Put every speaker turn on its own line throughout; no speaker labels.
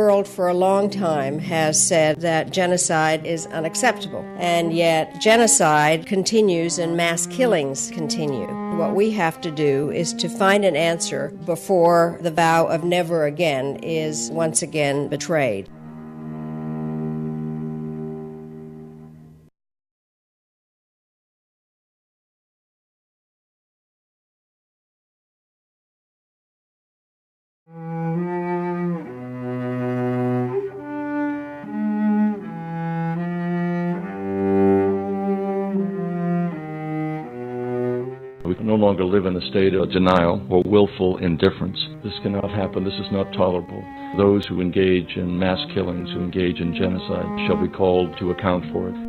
world for a long time has said that genocide is unacceptable, and yet genocide continues and mass killings continue. What we have to do is to find an answer before the vow of never again is once again betrayed.
We can no longer live in a state of denial or willful indifference. This cannot happen. This is not tolerable. Those who engage in mass killings, who engage in genocide, shall be called to account for it.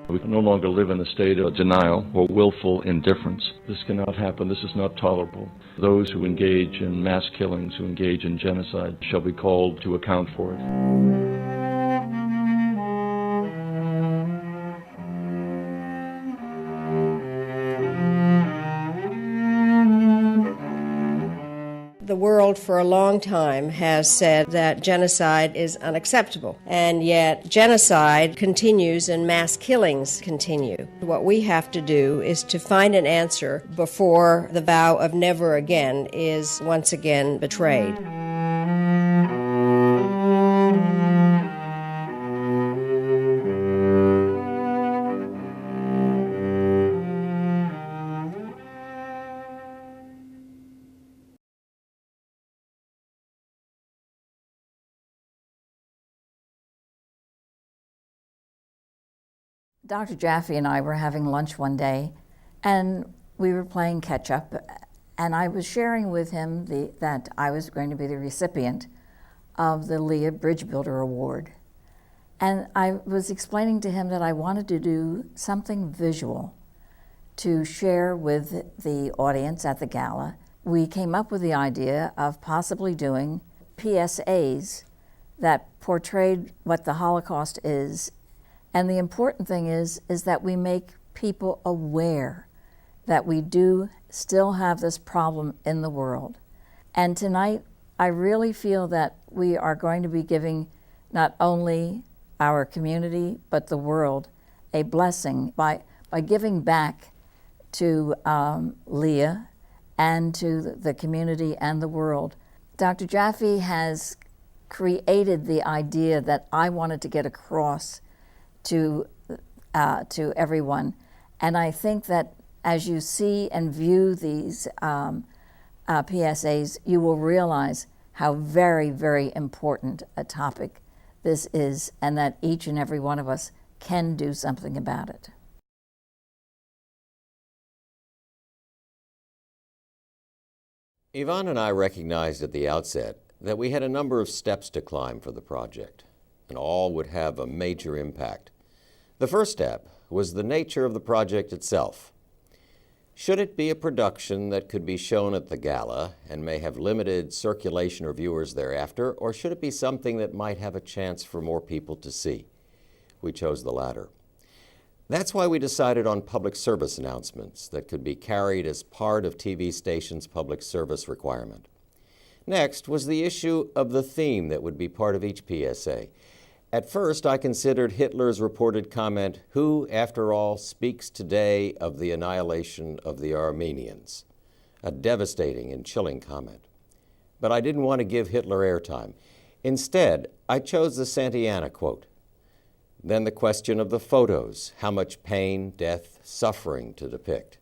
We can no longer live in a state of denial or willful indifference. This cannot happen. This is not tolerable. Those who engage in mass killings, who engage in genocide, shall be called to account for it.
The world for a long time has said that genocide is unacceptable, and yet genocide continues and mass killings continue. What we have to do is to find an answer before the vow of never again is once again betrayed.
Dr. Jaffe and I were having lunch one day, and we were playing catch-up, and I was sharing with him that I was going to be the recipient of the Leah Bridge Builder Award. And I was explaining to him that I wanted to do something visual to share with the audience at the gala. We came up with the idea of possibly doing PSAs that portrayed what the Holocaust is. And the important thing is that we make people aware that we do still have this problem in the world. And tonight, I really feel that we are going to be giving not only our community, but the world a blessing by giving back to Leah and to the community and the world. Dr. Jaffe has created the idea that I wanted to get across to everyone. And I think that as you see and view these PSAs, you will realize how very, very important a topic this is, and that each and every one of us can do something about it.
Yvonne and I recognized at the outset that we had a number of steps to climb for the project, and all would have a major impact. The first step was the nature of the project itself. Should it be a production that could be shown at the gala and may have limited circulation or viewers thereafter, or should it be something that might have a chance for more people to see? We chose the latter. That's why we decided on public service announcements that could be carried as part of TV stations' public service requirement. Next was the issue of the theme that would be part of each PSA. At first, I considered Hitler's reported comment, "Who, after all, speaks today of the annihilation of the Armenians?" A devastating and chilling comment. But I didn't want to give Hitler airtime. Instead, I chose the Santayana quote. Then the question of the photos, how much pain, death, suffering to depict.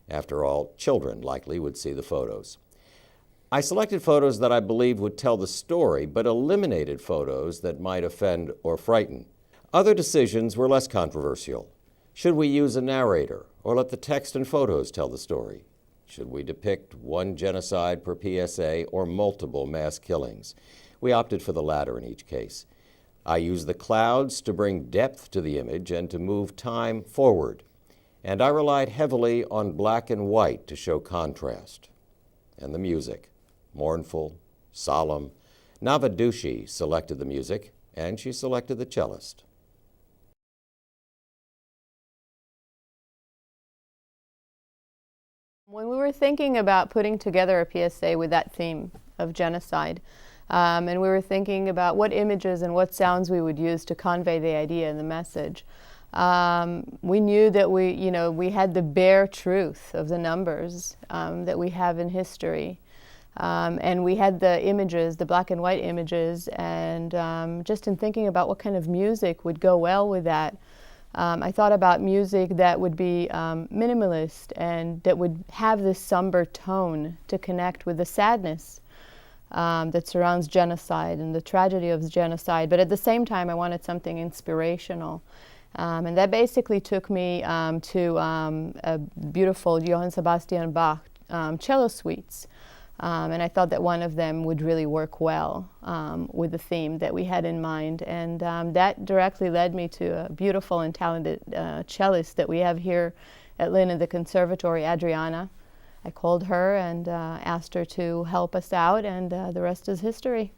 After all, children likely would see the photos. I selected photos that I believed would tell the story, but eliminated photos that might offend or frighten. Other decisions were less controversial. Should we use a narrator or let the text and photos tell the story? Should we depict one genocide per PSA or multiple mass killings? We opted for the latter in each case. I used the clouds to bring depth to the image and to move time forward. And I relied heavily on black and white to show contrast. And the music. Mournful, solemn. Navadushi selected the music, and she selected the cellist.
When we were thinking about putting together a PSA with that theme of genocide, and we were thinking about what images and what sounds we would use to convey the idea and the message, we knew that we had the bare truth of the numbers that we have in history. And we had the images, the black and white images, and just in thinking about what kind of music would go well with that, I thought about music that would be minimalist and that would have this somber tone to connect with the sadness that surrounds genocide and the tragedy of genocide. But at the same time, I wanted something inspirational. And that basically took me to a beautiful Johann Sebastian Bach cello suites. And I thought that one of them would really work well with the theme that we had in mind. And that directly led me to a beautiful and talented cellist that we have here at Lynn in the Conservatory, Adriana. I called her and asked her to help us out, and the rest is history.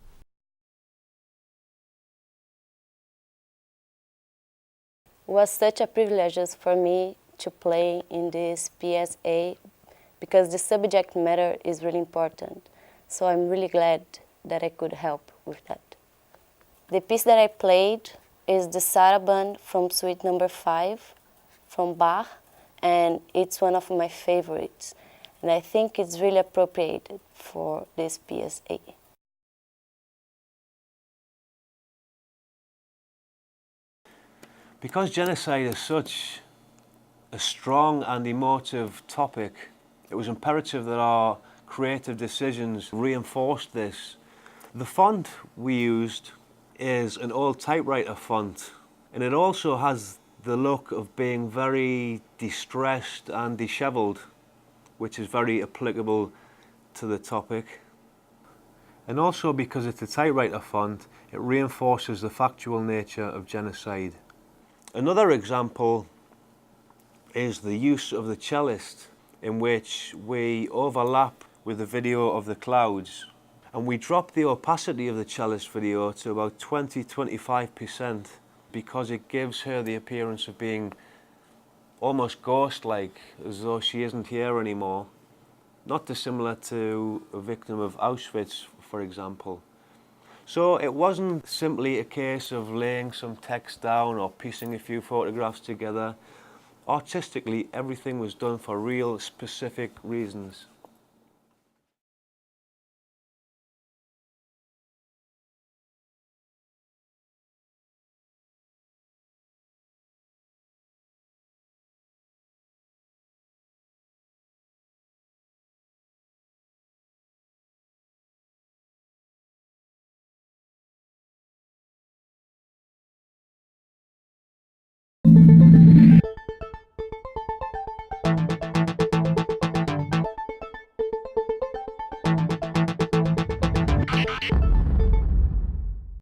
It was such a privilege for me to play in this PSA because the subject matter is really important. So I'm really glad that I could help with that. The piece that I played is the Saraband from Suite number 5 from Bach, and it's one of my favorites. And I think it's really appropriate for this PSA.
Because genocide is such a strong and emotive topic, it was imperative that our creative decisions reinforced this. The font we used is an old typewriter font, and it also has the look of being very distressed and disheveled, which is very applicable to the topic. And also because it's a typewriter font, it reinforces the factual nature of genocide. Another example is the use of the cellist, in which we overlap with the video of the clouds, and we drop the opacity of the cellist video to about 20–25% because it gives her the appearance of being almost ghost-like, as though she isn't here anymore. Not dissimilar to a victim of Auschwitz, for example. So it wasn't simply a case of laying some text down or piecing a few photographs together. Artistically, everything was done for real, specific reasons.